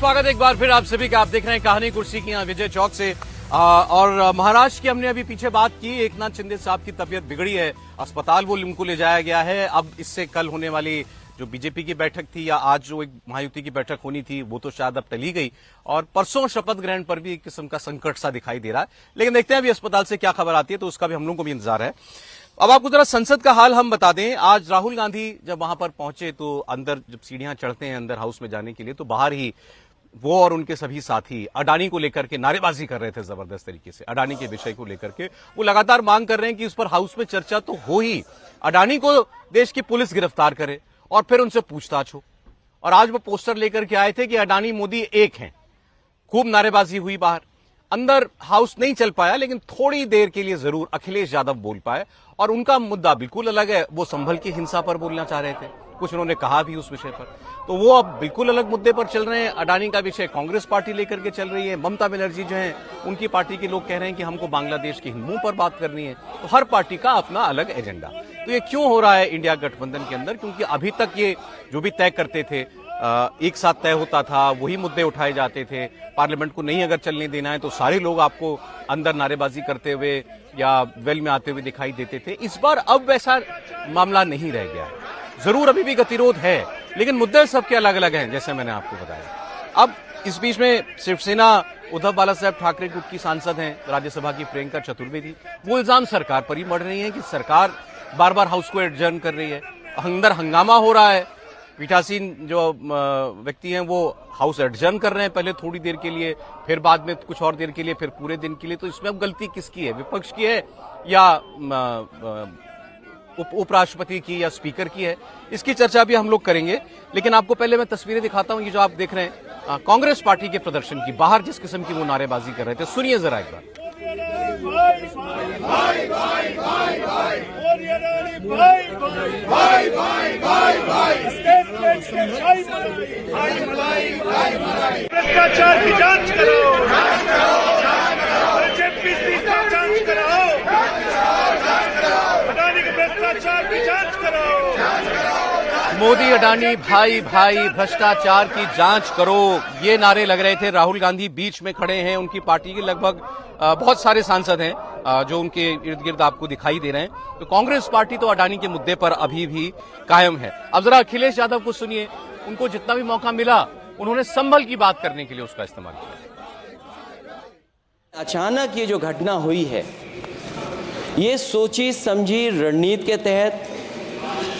स्वागत एक बार फिर आप सभी का। आप देख रहे हैं कहानी कुर्सी की यहाँ विजय चौक से। और महाराष्ट्र की हमने अभी पीछे बात की। एक नाथ शिंदे साहब की तबीयत बिगड़ी है, अस्पताल वो उनको ले जाया गया है। अब इससे कल होने वाली जो बीजेपी की बैठक थी या आज जो एक महायुति की बैठक होनी थी वो तो शायद अब टली गई, और परसों शपथ ग्रहण पर भी एक किस्म का संकट सा दिखाई दे रहा है। लेकिन देखते हैं अभी अस्पताल से क्या खबर आती है, तो उसका भी हम लोगों को भी इंतजार है। अब आपको जरा संसद का हाल हम बता दें। आज राहुल गांधी जब वहां पर पहुंचे तो अंदर जब सीढ़ियां चढ़ते हैं अंदर हाउस में जाने के लिए, तो बाहर ही वो और उनके सभी साथी अडानी को लेकर के नारेबाजी कर रहे थे जबरदस्त तरीके से। अडानी के विषय को लेकर के वो लगातार मांग कर रहे हैं कि उस पर हाउस में चर्चा तो हो ही, अडानी को देश की पुलिस गिरफ्तार करे और फिर उनसे पूछताछ हो। और आज वो पोस्टर लेकर के आए थे कि अडानी मोदी एक हैं। खूब नारेबाजी हुई बाहर। अंदर हाउस नहीं चल पाया, लेकिन थोड़ी देर के लिए जरूर अखिलेश यादव बोल पाए, और उनका मुद्दा बिल्कुल अलग है। वो संभल की हिंसा पर बोलना चाह रहे थे, कुछ उन्होंने कहा भी उस विषय पर। तो वो अब बिल्कुल अलग मुद्दे पर चल रहे हैं। अडानी का विषय कांग्रेस पार्टी लेकर के चल रही है। ममता बनर्जी जो है उनकी पार्टी के लोग कह रहे हैं कि हमको बांग्लादेश के हिंदुओं पर बात करनी है। तो हर पार्टी का अपना अलग एजेंडा। तो ये क्यों हो रहा है इंडिया गठबंधन के अंदर? क्योंकि अभी तक ये जो भी तय करते थे एक साथ तय होता था, वही मुद्दे उठाए जाते थे। पार्लियामेंट को नहीं अगर चलने देना है तो सारे लोग आपको अंदर नारेबाजी करते हुए या वेल में आते हुए दिखाई देते थे। इस बार अब वैसा मामला नहीं रह गया है। जरूर अभी भी गतिरोध है, लेकिन मुद्दे सबके अलग अलग हैं, जैसे मैंने आपको बताया। अब इस बीच में शिवसेना उद्धव बाला साहब ठाकरे ग्रुप की सांसद हैं राज्यसभा की प्रियंका चतुर्वेदी, वो इल्जाम सरकार पर ही मढ़ रही है कि सरकार बार बार हाउस को एडजर्न कर रही है। अंदर हंगामा हो रहा है। पीठासीन जो व्यक्ति हैं वो हाउस एडजर्न कर रहे हैं, पहले थोड़ी देर के लिए, फिर बाद में कुछ और देर के लिए, फिर पूरे दिन के लिए। तो इसमें अब गलती किसकी है? विपक्ष की है या उपराष्ट्रपति की या स्पीकर की है? इसकी चर्चा भी हम लोग करेंगे। लेकिन आपको पहले मैं तस्वीरें दिखाता हूं। ये जो आप देख रहे हैं कांग्रेस पार्टी के प्रदर्शन की, बाहर जिस किस्म की वो नारेबाजी कर रहे थे, सुनिए जरा एक बार। भ्रष्टाचार की जांच करो, जेपीसी की जांच करो, अडानी के भ्रष्टाचार की जांच करो। मोदी अडानी भाई भाई भ्रष्टाचार की जांच करो, ये नारे लग रहे थे। राहुल गांधी बीच में खड़े हैं। उनकी पार्टी के लगभग बहुत सारे सांसद हैं जो उनके इर्द गिर्द आपको दिखाई दे रहे हैं। तो कांग्रेस पार्टी तो अडानी के मुद्दे पर अभी भी कायम है। अब जरा अखिलेश यादव को सुनिए। उनको जितना भी मौका मिला उन्होंने संभल की बात करने के लिए उसका इस्तेमाल किया। अचानक ये जो घटना हुई है, ये सोची समझी रणनीति के तहत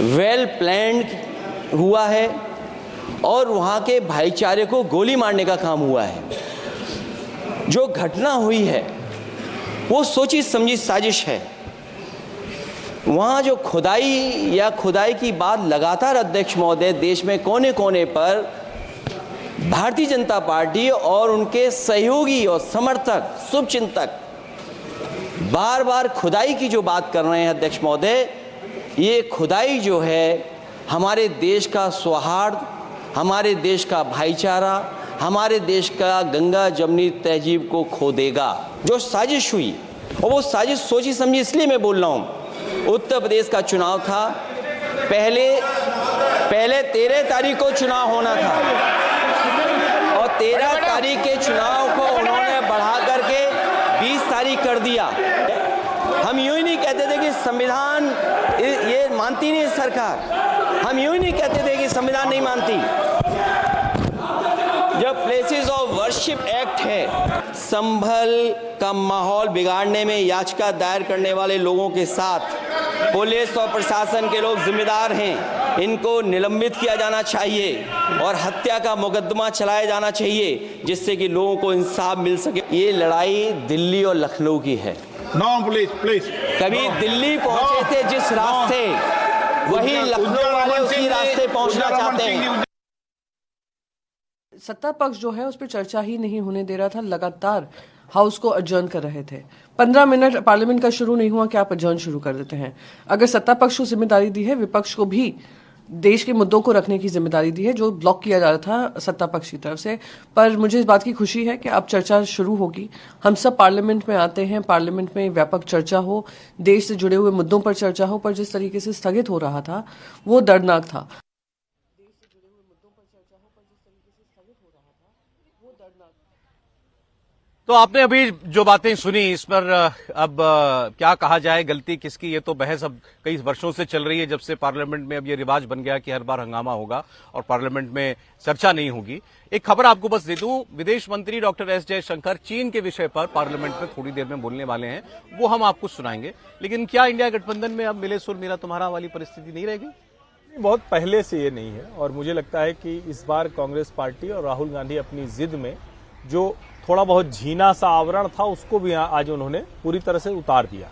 वेल प्लान्ड हुआ है, और वहां के भाईचारे को गोली मारने का काम हुआ है। जो घटना हुई है वो सोची समझी साजिश है। वहां जो खुदाई की बात लगातार अध्यक्ष महोदय देश में कोने कोने पर भारतीय जनता पार्टी और उनके सहयोगी और समर्थक शुभचिंतक बार बार खुदाई की जो बात कर रहे हैं अध्यक्ष महोदय, ये खुदाई जो है हमारे देश का सौहार्द, हमारे देश का भाईचारा, हमारे देश का गंगा जमनी तहजीब को खो देगा। जो साजिश हुई, और वो साजिश सोची समझी इसलिए मैं बोल रहा हूँ। उत्तर प्रदेश का चुनाव था, पहले 13 तारीख को चुनाव होना था, और 13 तारीख के चुनाव को उन्होंने बढ़ा करके 20 तारीख कर दिया। हम यूं ही नहीं कहते थे कि संविधान ये मानती नहीं सरकार। हम यूं ही नहीं कहते थे कि संविधान नहीं मानती। जब प्लेसेस ऑफ वर्शिप एक्ट है, संभल का माहौल बिगाड़ने में याचिका दायर करने वाले लोगों के साथ पुलिस और प्रशासन के लोग जिम्मेदार हैं। इनको निलंबित किया जाना चाहिए और हत्या का मुकदमा चलाया जाना चाहिए, जिससे कि लोगों को इंसाफ मिल सके। ये लड़ाई दिल्ली और लखनऊ की है। No please. कभी दिल्ली पहुंचे थे जिस रास्ते, वही लखनऊ वाले उसी रास्ते पहुंचना चाहते हैं। सत्ता पक्ष जो है उस पर चर्चा ही नहीं होने दे रहा था। लगातार हाउस को अडजर्न कर रहे थे। 15 मिनट पार्लियामेंट का शुरू नहीं हुआ कि आप अडजर्न शुरू कर देते हैं। अगर सत्ता पक्ष को जिम्मेदारी दी है, विपक्ष को भी देश के मुद्दों को रखने की जिम्मेदारी दी है, जो ब्लॉक किया जा रहा था सत्ता पक्ष की तरफ से। पर मुझे इस बात की खुशी है कि अब चर्चा शुरू होगी। हम सब पार्लियामेंट में आते हैं, पार्लियामेंट में व्यापक चर्चा हो, देश से जुड़े हुए मुद्दों पर चर्चा हो। पर जिस तरीके से स्थगित हो रहा था वो दर्दनाक था। देश से जुड़े हुए मुद्दों पर चर्चा हो, पर जिस तो आपने अभी जो बातें सुनी इस पर अब क्या कहा जाए, गलती किसकी, ये तो बहस अब कई वर्षों से चल रही है, जब से पार्लियामेंट में अब ये रिवाज बन गया कि हर बार हंगामा होगा और पार्लियामेंट में चर्चा नहीं होगी। एक खबर आपको बस दे दूं, विदेश मंत्री डॉक्टर एस जयशंकर चीन के विषय पर पार्लियामेंट में थोड़ी देर में बोलने वाले हैं, वो हम आपको सुनाएंगे। लेकिन क्या इंडिया गठबंधन में अब मिले सुर मेरा तुम्हारा वाली परिस्थिति नहीं रहेगी? बहुत पहले से ये नहीं है और मुझे लगता है कि इस बार कांग्रेस पार्टी और राहुल गांधी अपनी जिद में जो थोड़ा बहुत झीना सा आवरण था उसको भी आज उन्होंने पूरी तरह से उतार दिया।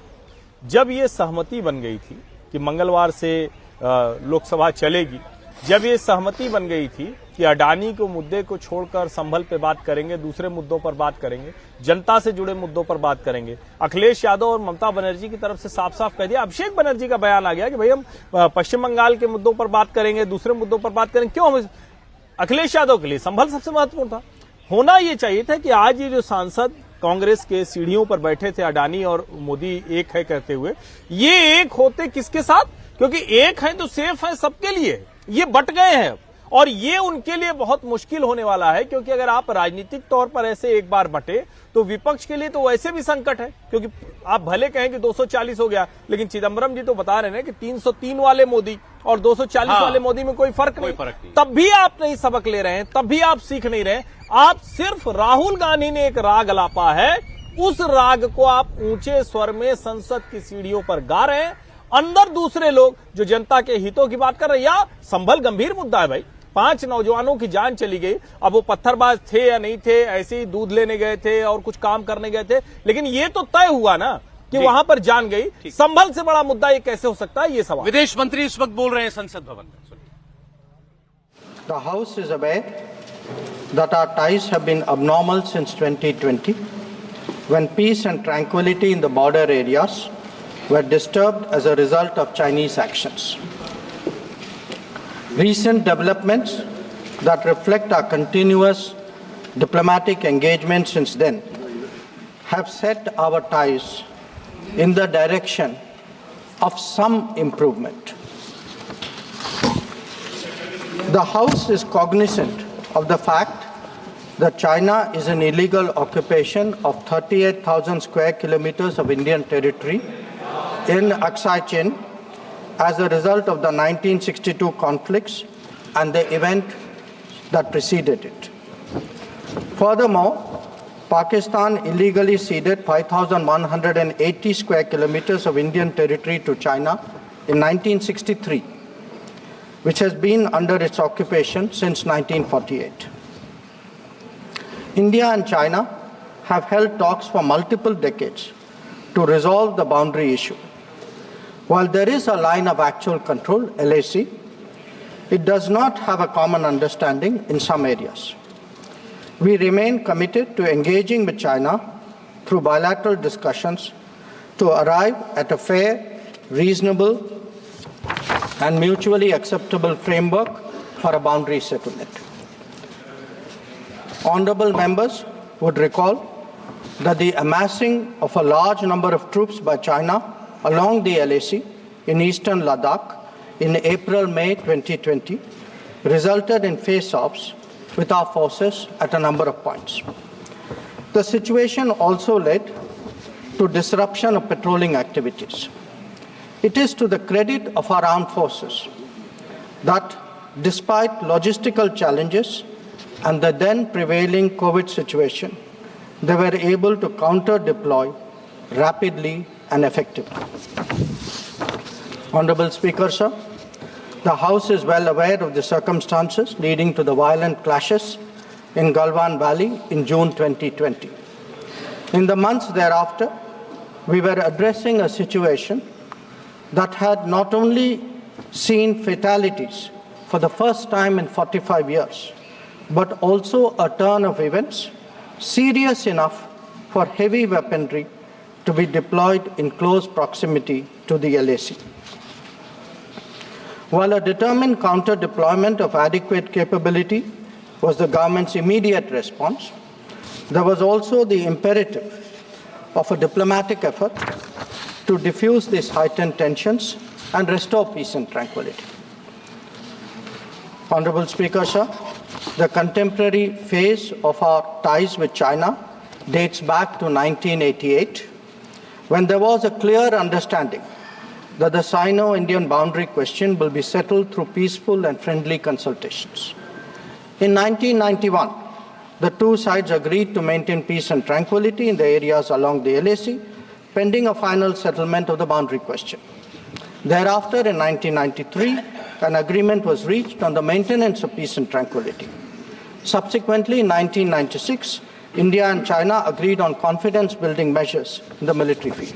जब ये सहमति बन गई थी कि मंगलवार से लोकसभा चलेगी, जब ये सहमति बन गई थी कि अडानी को मुद्दे को छोड़कर संभल पे बात करेंगे, दूसरे मुद्दों पर बात करेंगे, जनता से जुड़े मुद्दों पर बात करेंगे, अखिलेश यादव और ममता बनर्जी की तरफ से साफ साफ कह दिया। अभिषेक बनर्जी का बयान आ गया कि भाई हम पश्चिम बंगाल के मुद्दों पर बात करेंगे, दूसरे मुद्दों पर बात करेंगे। क्यों? अखिलेश यादव के लिए संभल सबसे महत्वपूर्ण था। होना ये चाहिए था कि आज ये जो सांसद कांग्रेस के सीढ़ियों पर बैठे थे, अडानी और मोदी एक है कहते हुए, ये एक होते किसके साथ? क्योंकि एक है तो सेफ है सबके लिए, ये बट गए हैं और ये उनके लिए बहुत मुश्किल होने वाला है। क्योंकि अगर आप राजनीतिक तौर पर ऐसे एक बार बटे तो विपक्ष के लिए तो वैसे भी संकट है, क्योंकि आप भले कहें कि 240 हो गया, लेकिन चिदम्बरम जी तो बता रहे हैं कि 303 वाले मोदी और 240 वाले मोदी में कोई फर्क नहीं। तब भी आप नहीं सबक ले रहे हैं, तब भी आप सीख नहीं रहे। आप सिर्फ राहुल गांधी ने एक राग अलापा है, उस राग को आप ऊंचे स्वर में संसद की सीढ़ियों पर गा रहे हैं। अंदर दूसरे लोग जो जनता के हितों की बात कर रहे हैं, या संभल गंभीर मुद्दा है भाई, 5 नौजवानों की जान चली गई। अब वो पत्थरबाज थे या नहीं थे, ऐसे ही दूध लेने गए थे और कुछ काम करने गए थे, लेकिन ये तो तय हुआ ना कि वहां पर जान गई। संभल से बड़ा मुद्दा ये कैसे हो सकता है, ये सवाल। विदेश मंत्री इस वक्त बोल रहे हैं संसद भवन में। The House is aware that our ties have been abnormal since 2020, when peace and tranquility in the border areas were disturbed as a result of Chinese actions. Recent developments that reflect our continuous diplomatic engagement since then have set our ties in the direction of some improvement. The House is cognizant of the fact that China is an illegal occupation of 38,000 square kilometers of Indian territory in Aksai Chin as a result of the 1962 conflicts and the event that preceded it. Furthermore, Pakistan illegally ceded 5,180 square kilometers of Indian territory to China in 1963, which has been under its occupation since 1948. India and China have held talks for multiple decades to resolve the boundary issue. While there is a line of actual control, LAC, it does not have a common understanding in some areas. We remain committed to engaging with China through bilateral discussions to arrive at a fair, reasonable, and mutually acceptable framework for a boundary settlement. Honorable members would recall that the amassing of a large number of troops by China along the LAC in eastern Ladakh in April-May 2020 resulted in face-offs with our forces at a number of points. The situation also led to disruption of patrolling activities. It is to the credit of our armed forces that despite logistical challenges and the then prevailing COVID situation, they were able to counter-deploy rapidly and effectively. Honorable Speaker, sir, the House is well aware of the circumstances leading to the violent clashes in Galwan Valley in June 2020. In the months thereafter, we were addressing a situation that had not only seen fatalities for the first time in 45 years, but also a turn of events serious enough for heavy weaponry to be deployed in close proximity to the LAC. While a determined counter-deployment of adequate capability was the government's immediate response, there was also the imperative of a diplomatic effort to diffuse these heightened tensions and restore peace and tranquility. Honorable Speaker, sir, The contemporary phase of our ties with China dates back to 1988, when there was a clear understanding that the Sino-Indian boundary question will be settled through peaceful and friendly consultations. In 1991, the two sides agreed to maintain peace and tranquility in the areas along the LAC, pending a final settlement of the boundary question. Thereafter, in 1993, an agreement was reached on the maintenance of peace and tranquility. Subsequently, in 1996, India and China agreed on confidence-building measures in the military field.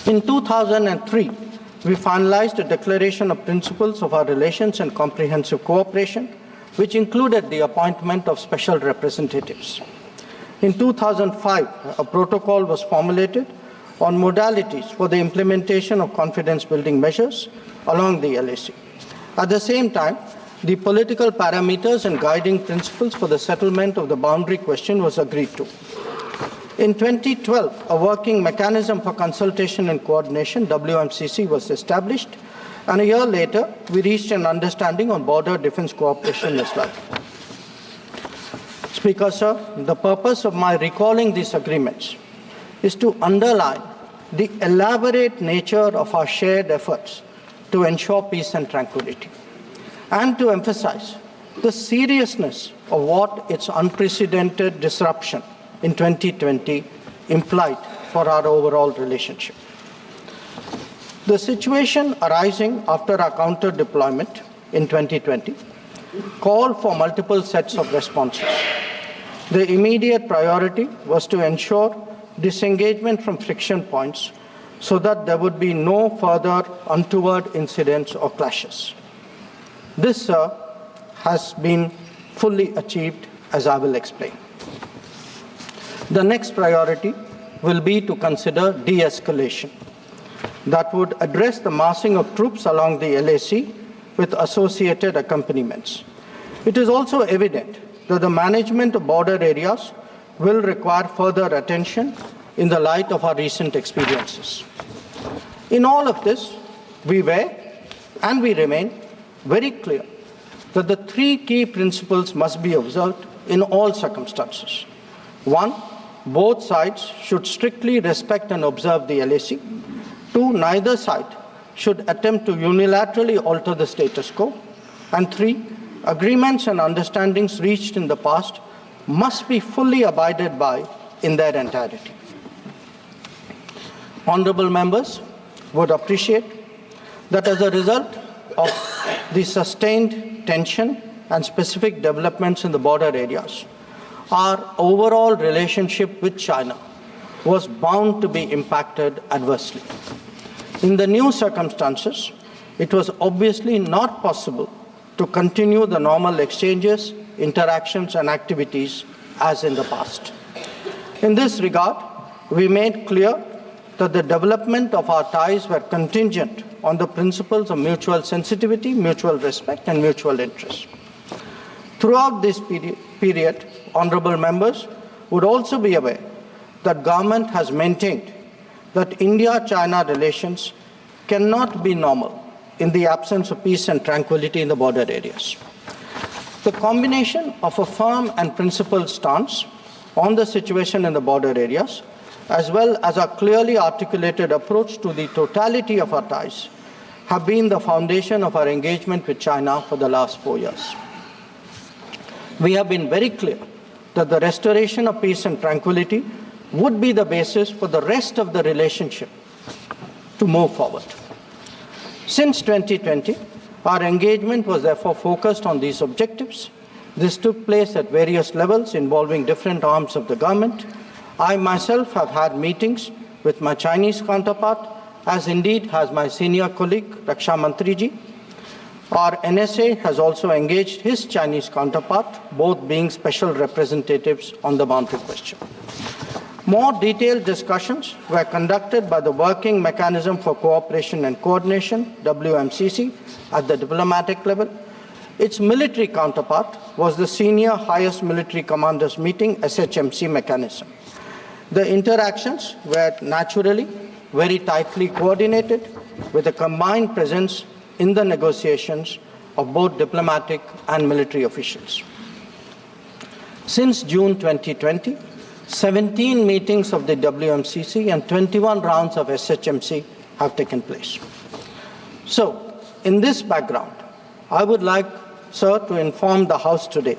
In 2003, we finalized a declaration of principles of our relations and comprehensive cooperation, which included the appointment of special representatives. In 2005, a protocol was formulated on modalities for the implementation of confidence-building measures along the LAC. At the same time, the political parameters and guiding principles for the settlement of the boundary question was agreed to. In 2012, a working mechanism for consultation and coordination, WMCC, was established, and a year later, we reached an understanding on border defense cooperation as well. Speaker, sir, the purpose of my recalling these agreements is to underline the elaborate nature of our shared efforts to ensure peace and tranquility, and to emphasize the seriousness of what its unprecedented disruption in 2020 implied for our overall relationship. The situation arising after our counter-deployment in 2020 called for multiple sets of responses. The immediate priority was to ensure disengagement from friction points so that there would be no further untoward incidents or clashes. This, sir, has been fully achieved, as I will explain. The next priority will be to consider de-escalation that would address the massing of troops along the LAC with associated accompaniments. It is also evident that the management of border areas will require further attention in the light of our recent experiences. In all of this, we were and we remain very clear that the three key principles must be observed in all circumstances. One, both sides should strictly respect and observe the LAC. Two, neither side should attempt to unilaterally alter the status quo. And three, agreements and understandings reached in the past must be fully abided by in their entirety. Honourable members would appreciate that as a result of the sustained tension and specific developments in the border areas, our overall relationship with China was bound to be impacted adversely. In the new circumstances, it was obviously not possible to continue the normal exchanges, interactions, and activities as in the past. In this regard, we made clear that the development of our ties were contingent on the principles of mutual sensitivity, mutual respect, and mutual interest. Throughout this period, honourable members would also be aware that government has maintained that India-China relations cannot be normal in the absence of peace and tranquility in the border areas. The combination of a firm and principled stance on the situation in the border areas, as well as a clearly articulated approach to the totality of our ties, have been the foundation of our engagement with China for the last 4 years. We have been very clear that the restoration of peace and tranquility would be the basis for the rest of the relationship to move forward. Since 2020, our engagement was therefore focused on these objectives. This took place at various levels involving different arms of the government. I myself have had meetings with my Chinese counterpart, as indeed has my senior colleague, Raksha Mantriji. Our NSA has also engaged his Chinese counterpart, both being special representatives on the boundary question. More detailed discussions were conducted by the Working Mechanism for Cooperation and Coordination, WMCC, at the diplomatic level. Its military counterpart was the Senior Highest Military Commanders Meeting, SHMC mechanism. The interactions were naturally very tightly coordinated with a combined presence in the negotiations of both diplomatic and military officials. Since June 2020, 17 meetings of the WMCC and 21 rounds of SHMC have taken place. So, in this background, I would like, sir, to inform the House today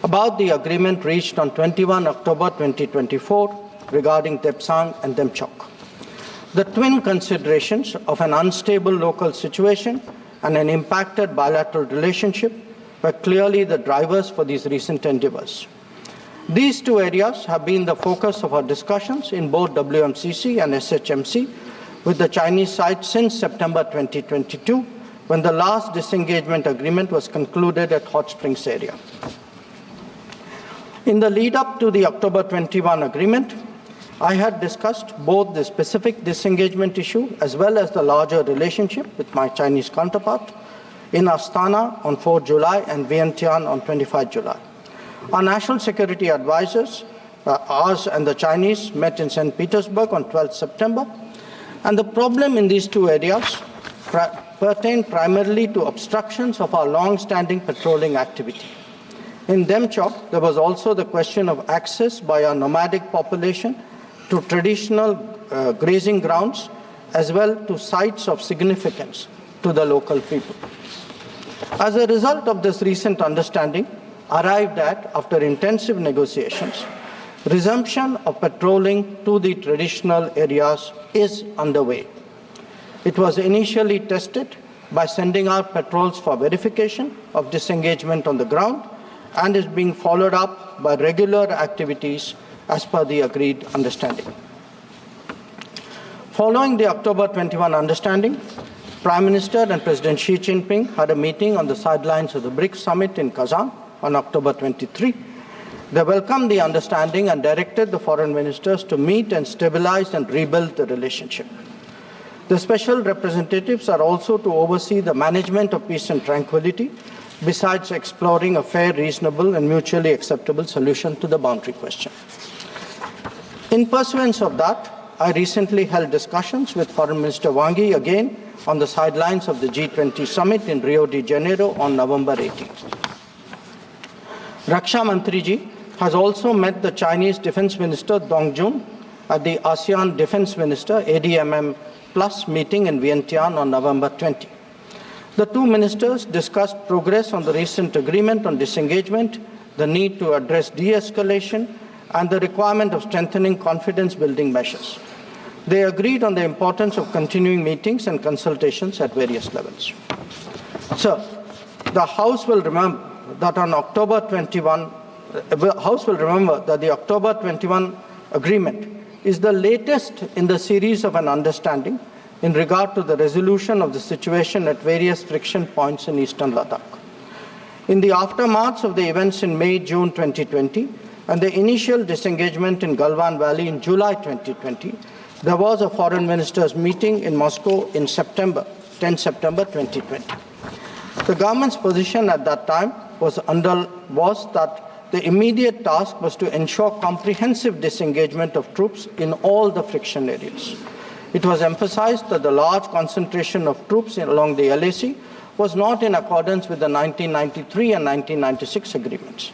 about the agreement reached on 21 October 2024 regarding Depsang and Demchok. The twin considerations of an unstable local situation and an impacted bilateral relationship were clearly the drivers for these recent endeavors. These two areas have been the focus of our discussions in both WMCC and SHMC with the Chinese side since September 2022, when the last disengagement agreement was concluded at Hot Springs area. In the lead up to the October 21 agreement, I had discussed both the specific disengagement issue as well as the larger relationship with my Chinese counterpart in Astana on 4 July and Vientiane on 25 July. Our national security advisors, ours and the Chinese, met in St. Petersburg on 12 September, and the problem in these two areas pertained primarily to obstructions of our long-standing patrolling activity. In Demchok, there was also the question of access by our nomadic population to traditional grazing grounds as well to sites of significance to the local people. As a result of this recent understanding, arrived at after intensive negotiations, resumption of patrolling to the traditional areas is underway. It was initially tested by sending out patrols for verification of disengagement on the ground and is being followed up by regular activities as per the agreed understanding. Following the October 21 understanding, Prime Minister and President Xi Jinping had a meeting on the sidelines of the BRICS summit in Kazan on October 23. They welcomed the understanding and directed the foreign ministers to meet and stabilize and rebuild the relationship. The special representatives are also to oversee the management of peace and tranquility, besides exploring a fair, reasonable, and mutually acceptable solution to the boundary question. In pursuance of that, I recently held discussions with Foreign Minister Wang Yi again on the sidelines of the G20 summit in Rio de Janeiro on November 18. Raksha Mantriji has also met the Chinese Defense Minister Dong Jun at the ASEAN Defense Minister ADMM Plus meeting in Vientiane on November 20. The two ministers discussed progress on the recent agreement on disengagement, the need to address de-escalation, and the requirement of strengthening confidence-building measures. They agreed on the importance of continuing meetings and consultations at various levels. Sir, the House will remember that on October 21, the House will remember that the October 21 agreement is the latest in the series of an understanding in regard to the resolution of the situation at various friction points in eastern Ladakh. In the aftermath of the events in May-June 2020 and the initial disengagement in Galwan Valley in July 2020, there was a foreign ministers meeting in Moscow in 10 September 2020. The government's position at that time was that the immediate task was to ensure comprehensive disengagement of troops in all the friction areas. It was emphasized that the large concentration of troops along the LAC was not in accordance with the 1993 and 1996 agreements.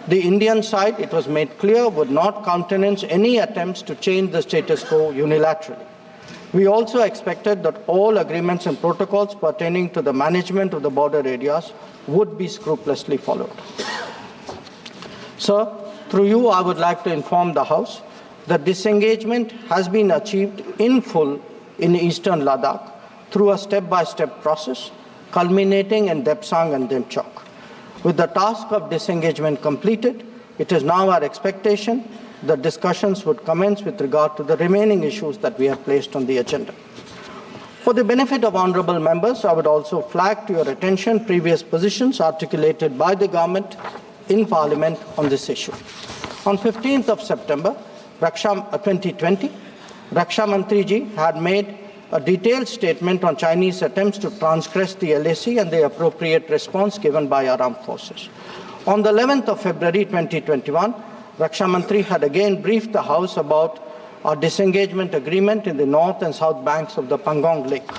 The Indian side, it was made clear, would not countenance any attempts to change the status quo unilaterally. We also expected that all agreements and protocols pertaining to the management of the border areas would be scrupulously followed. Sir, through you, I would like to inform the House that disengagement has been achieved in full in eastern Ladakh through a step-by-step process, culminating in Depsang and Demchok. With the task of disengagement completed, it is now our expectation that discussions would commence with regard to the remaining issues that we have placed on the agenda. For the benefit of honourable members, I would also flag to your attention previous positions articulated by the government in Parliament on this issue. On 15th of September 2020, Raksha Mantriji had made a detailed statement on Chinese attempts to transgress the LAC and the appropriate response given by our armed forces. On the 11th of February 2021, Raksha Mantri had again briefed the House about our disengagement agreement in the north and south banks of the Pangong Lake.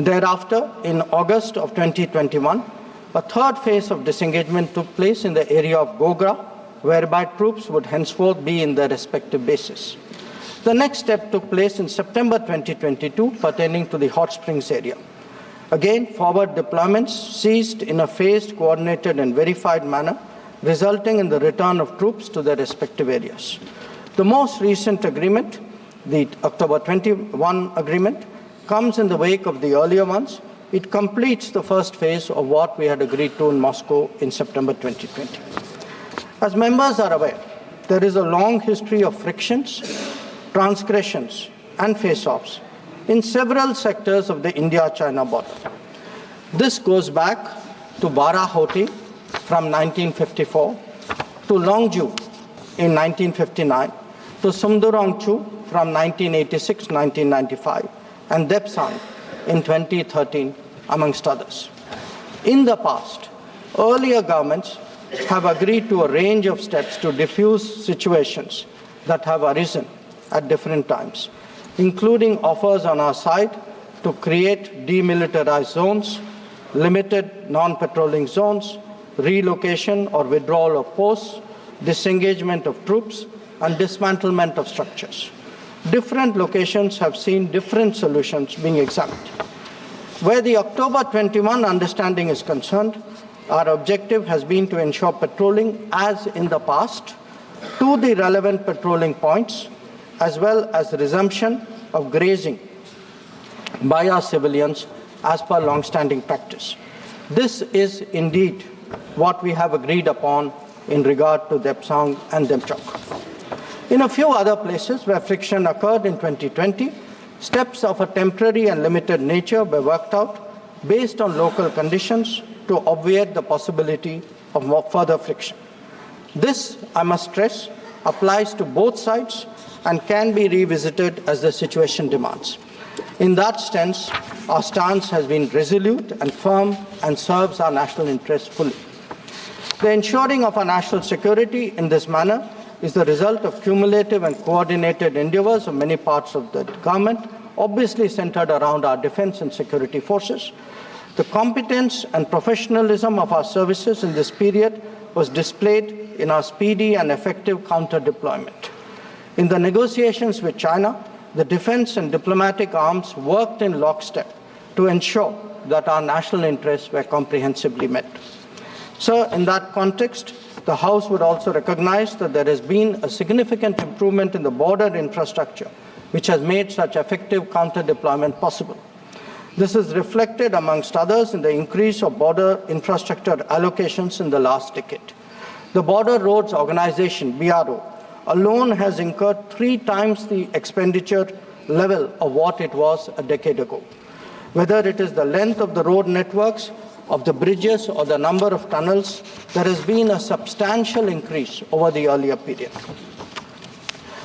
Thereafter, in August of 2021, a third phase of disengagement took place in the area of Gogra, whereby troops would henceforth be in their respective bases. The next step took place in September 2022, pertaining to the Hot Springs area. Again, forward deployments ceased in a phased, coordinated and verified manner, resulting in the return of troops to their respective areas. The most recent agreement, the October 21 agreement, comes in the wake of the earlier ones. It completes the first phase of what we had agreed to in Moscow in September 2020. As members are aware, there is a long history of frictions, transgressions and face-offs in several sectors of the India-China border. This goes back to Barahoti from 1954, to Longju in 1959, to Sumdurongchu from 1986-1995, and Depsang in 2013, amongst others. In the past, earlier governments have agreed to a range of steps to diffuse situations that have arisen at different times, including offers on our side to create demilitarized zones, limited non-patrolling zones, relocation or withdrawal of posts, disengagement of troops, and dismantlement of structures. Different locations have seen different solutions being examined. Where the October 21 understanding is concerned, our objective has been to ensure patrolling as in the past to the relevant patrolling points, as well as resumption of grazing by our civilians as per long-standing practice. This is indeed what we have agreed upon in regard to Depsang and Demchok. In a few other places where friction occurred in 2020, steps of a temporary and limited nature were worked out based on local conditions to obviate the possibility of further friction. This, I must stress, applies to both sides and can be revisited as the situation demands. In that sense, our stance has been resolute and firm and serves our national interests fully. The ensuring of our national security in this manner is the result of cumulative and coordinated endeavors of many parts of the government, obviously centered around our defense and security forces. The competence and professionalism of our services in this period was displayed in our speedy and effective counter-deployment. In the negotiations with China, the defense and diplomatic arms worked in lockstep to ensure that our national interests were comprehensively met. Sir, in that context, the House would also recognize that there has been a significant improvement in the border infrastructure, which has made such effective counter-deployment possible. This is reflected, amongst others, in the increase of border infrastructure allocations in the last decade. The Border Roads Organization, BRO, alone has incurred 3 times the expenditure level of what it was a decade ago. Whether it is the length of the road networks, of the bridges, or the number of tunnels, there has been a substantial increase over the earlier period.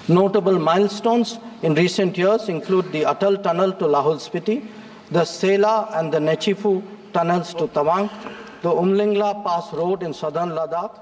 Notable milestones in recent years include the Atal Tunnel to Lahul Spiti, the Sela and the Nechifu tunnels to Tawang, the Umlingla Pass Road in southern Ladakh,